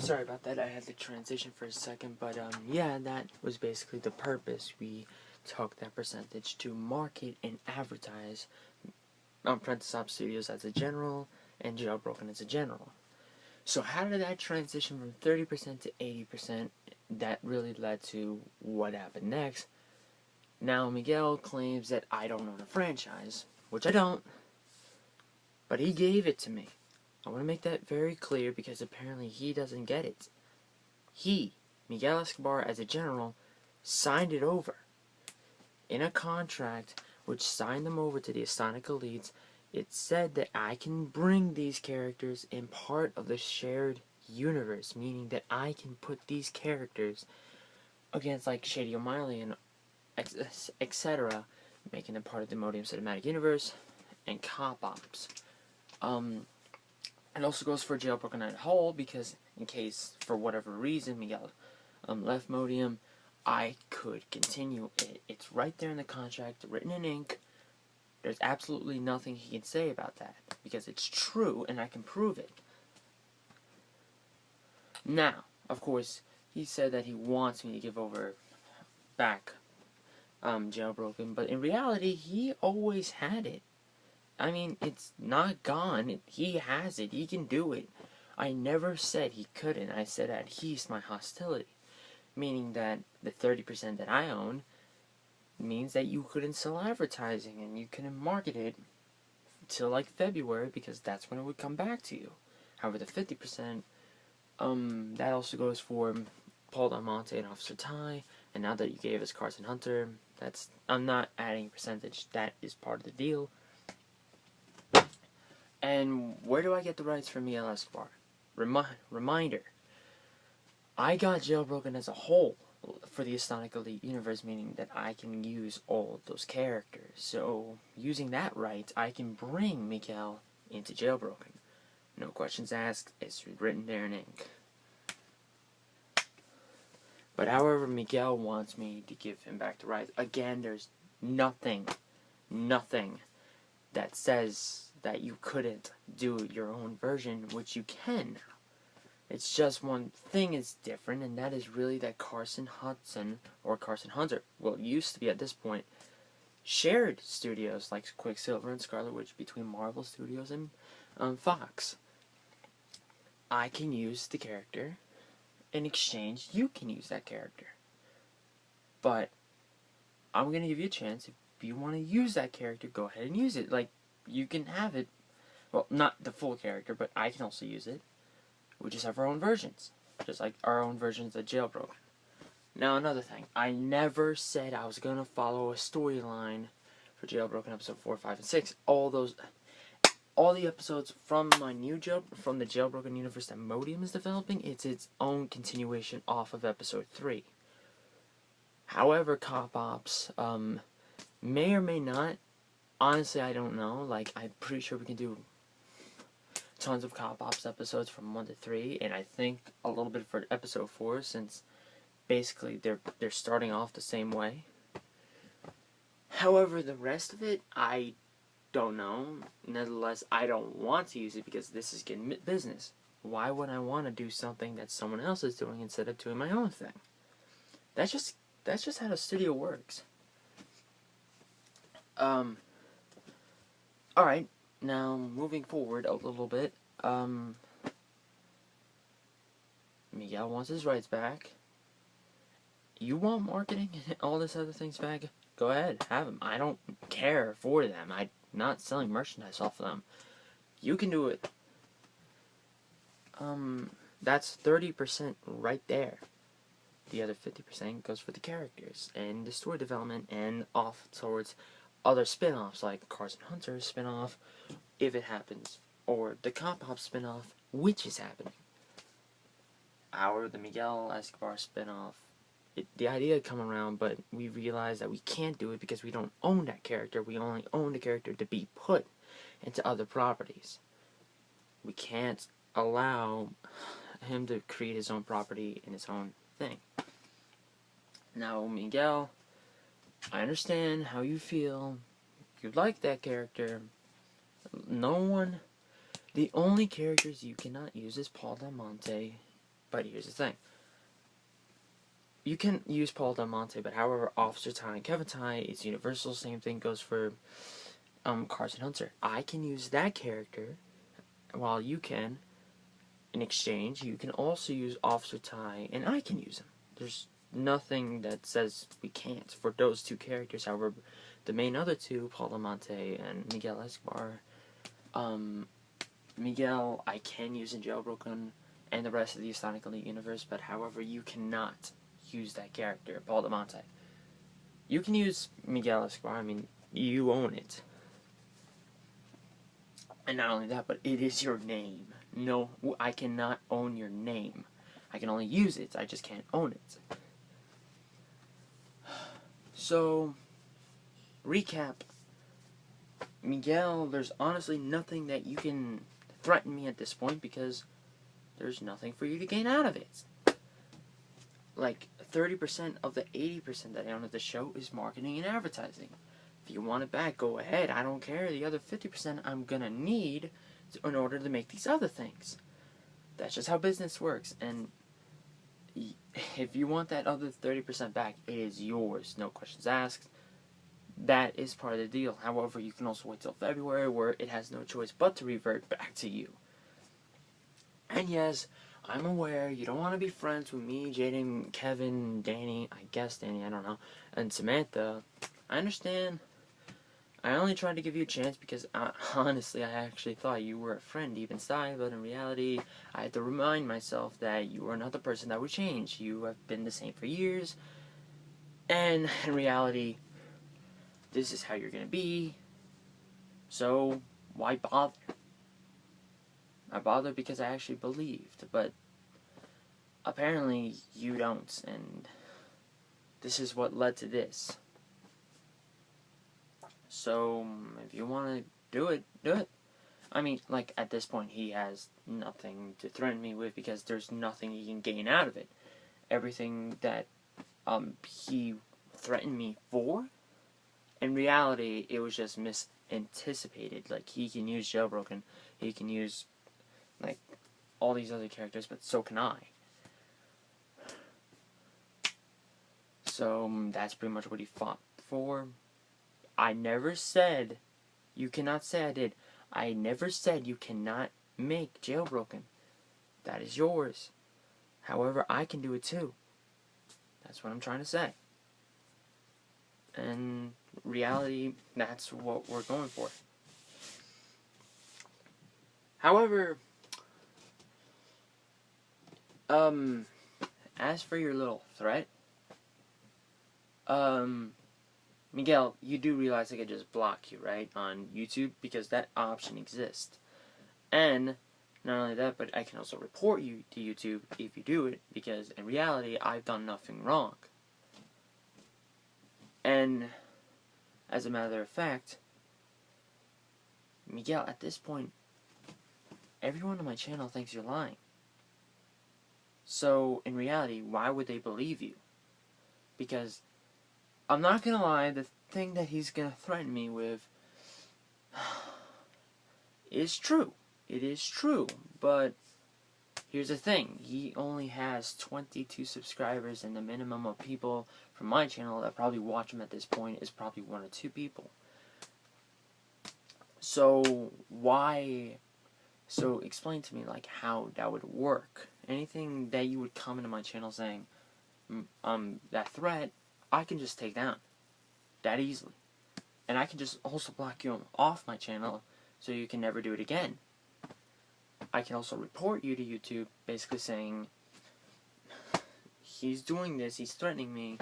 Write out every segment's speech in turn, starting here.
Sorry about that, I had to transition for a second, but yeah, that was basically the purpose. We took that percentage to market and advertise Princess Hop Studios as a general and Jailbroken as a general. So how did that transition from 30% to 80%? That really led to what happened next. Now Miguel claims that I don't own a franchise, which I don't, but he gave it to me. I want to make that very clear because apparently he doesn't get it. He, Miguel Escobar as a general, signed it over in a contract which signed them over to the Astonic Elites. It said that I can bring these characters in part of the shared universe, meaning that I can put these characters against like Shady O'Malley and etc., making them part of the Modium Cinematic Universe and Cop Ops. It also goes for Jailbroken at whole because in case for whatever reason Miguel left Modium, I could continue it. It's right there in the contract, written in ink. There's absolutely nothing he can say about that because it's true and I can prove it. Now, of course, he said that he wants me to give over back Jailbroken, but in reality, he always had it. I mean, it's not gone. He has it. He can do it. I never said he couldn't. I said that he's my hostility. Meaning that the 30% that I own means that you couldn't sell advertising and you couldn't market it till like February because that's when it would come back to you. However, the 50%, that also goes for Paul Diamante and Officer Ty. And now that you gave us Carson Hunter, I'm not adding a percentage. That is part of the deal. And where do I get the rights for Miguel Escobar? Reminder, I got Jailbroken as a whole for the Astonic Elite universe, meaning that I can use all of those characters. So, using that right, I can bring Miguel into Jailbroken. No questions asked, it's written there in ink. But however Miguel wants me to give him back the rights, again, there's nothing that says that you couldn't do your own version, which you can. It's just one thing is different, and that is really that Carson Hudson, or Carson Hunter, well, it used to be at this point, shared studios like Quicksilver and Scarlet Witch between Marvel Studios and Fox. I can use the character. In exchange, you can use that character. But I'm going to give you a chance. If you want to use that character, go ahead and use it. Like, you can have it. Well, not the full character, but I can also use it. We just have our own versions. Just like our own versions of Jailbroken. Now, another thing. I never said I was going to follow a storyline for Jailbroken episode 4, 5, and 6. All the episodes from from the Jailbroken universe that Modium is developing, it's its own continuation off of episode 3. However, Cop Ops may or may not. Honestly, I don't know. Like, I'm pretty sure we can do tons of Cop Ops episodes from 1 to 3, and I think a little bit for episode 4, since basically they're starting off the same way. However, the rest of it, I don't know. Nevertheless, I don't want to use it because this is getting business. Why would I want to do something that someone else is doing instead of doing my own thing? That's just how the studio works. Alright, now moving forward a little bit, Miguel wants his rights back. You want marketing and all this other things back? Go ahead, have them. I don't care for them. I'm not selling merchandise off of them. You can do it. That's 30% right there. The other 50% goes for the characters and the story development and off towards other spin-offs like Carson Hunter's spin-off, if it happens, or the Cop Ops spin-off, which is happening. The Miguel Escobar spin-off, the idea had come around, but we realized that we can't do it because we don't own that character. We only own the character to be put into other properties. We can't allow him to create his own property and his own thing. Now, Miguel, I understand how you feel. You like that character. The only characters you cannot use is Paul Diamante But here's the thing. You can use Paul Del Monte, but however, Officer Ty and Kevin Ty, it's universal. Same thing goes for Carson Hunter. I can use that character, while you can, in exchange, you can also use Officer Ty, and I can use him. There's nothing that says we can't for those two characters. However, the main other two, Paul Del Monte and Miguel Escobar, Miguel, I can use in Jailbroken and the rest of the Sonic Elite universe, but however, you cannot use that character, Paul Del Monte. You can use Miguel Escobar, I mean, you own it. And not only that, but it is your name. No, I cannot own your name. I can only use it, I just can't own it. So, recap. Miguel, there's honestly nothing that you can threaten me at this point because there's nothing for you to gain out of it. Like, 30% of the 80% that I own of the show is marketing and advertising. If you want it back, go ahead. I don't care. The other 50% I'm gonna need in order to make these other things. That's just how business works. And if you want that other 30% back, it is yours. No questions asked. That is part of the deal. However, you can also wait till February where it has no choice but to revert back to you. And yes, I'm aware you don't want to be friends with me, Jaden, Kevin, Danny, I guess Danny, I don't know, and Samantha. I understand. I only tried to give you a chance because, honestly, I actually thought you were a friend deep inside, but in reality, I had to remind myself that you are not the person that would change. You have been the same for years, and in reality, this is how you're going to be, so why bother? I bothered because I actually believed, but apparently you don't, and this is what led to this. So, if you want to do it, do it. I mean, like, at this point, he has nothing to threaten me with because there's nothing he can gain out of it. Everything that he threatened me for, in reality, it was just misanticipated. Like, he can use Jailbroken, he can use, like, all these other characters, but so can I. So, that's pretty much what he fought for. I never said, you cannot say I did. I never said you cannot make Jailbroken. That is yours. However, I can do it too. That's what I'm trying to say. And reality, that's what we're going for. However, as for your little threat, Miguel, you do realize I could just block you, right, on YouTube, because that option exists. And not only that, but I can also report you to YouTube if you do it, because in reality, I've done nothing wrong. And as a matter of fact, Miguel, at this point, everyone on my channel thinks you're lying. So, in reality, why would they believe you? Because I'm not gonna lie, the thing that he's gonna threaten me with is true. It is true, but here's the thing. He only has 22 subscribers, and the minimum of people from my channel that probably watch him at this point is probably 1 or 2 people. So, why? So, explain to me, like, how that would work. Anything that you would come into my channel saying, that threat, I can just take down that easily. And I can just also block you off my channel so you can never do it again. I can also report you to YouTube basically saying, he's doing this, he's threatening me,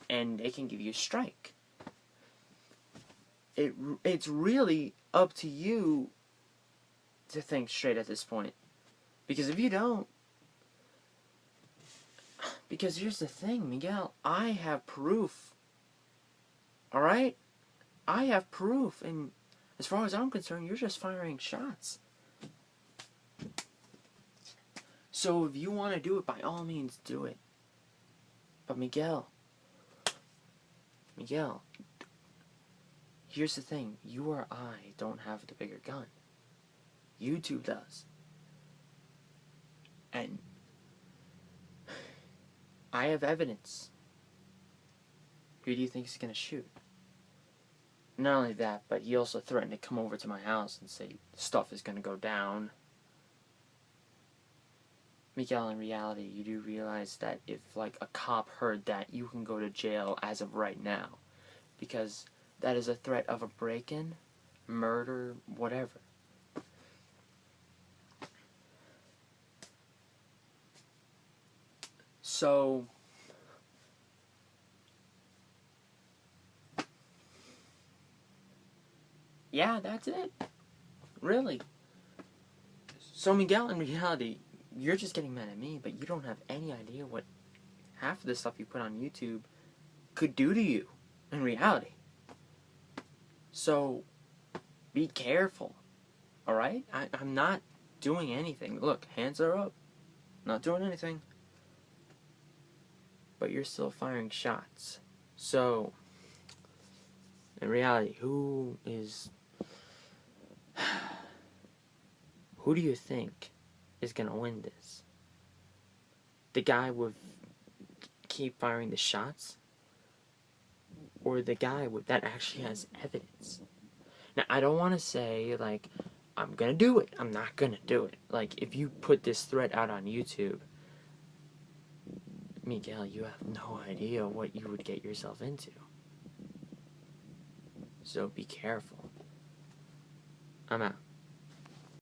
and they can give you a strike. It's really up to you to think straight at this point. Because if you don't, because here's the thing, Miguel, I have proof. Alright? I have proof, and as far as I'm concerned, you're just firing shots. So if you want to do it, by all means, do it. But Miguel, here's the thing, you or I don't have the bigger gun. YouTube does. And I have evidence. Who do you think he's going to shoot? Not only that, but he also threatened to come over to my house and say stuff is going to go down. Miguel, in reality, you do realize that if, like, a cop heard that, you can go to jail as of right now. Because that is a threat of a break-in, murder, whatever. So, yeah, that's it. Really. So, Miguel, in reality, you're just getting mad at me, but you don't have any idea what half of the stuff you put on YouTube could do to you in reality. So, be careful, alright? I'm not doing anything. Look, hands are up. Not doing anything. But you're still firing shots. So, in reality, who do you think is gonna win this? The guy with keep firing the shots? Or the guy that actually has evidence? Now, I don't want to say, like, I'm gonna do it. I'm not gonna do it. Like, if you put this threat out on YouTube, Miguel, you have no idea what you would get yourself into. So be careful. I'm out.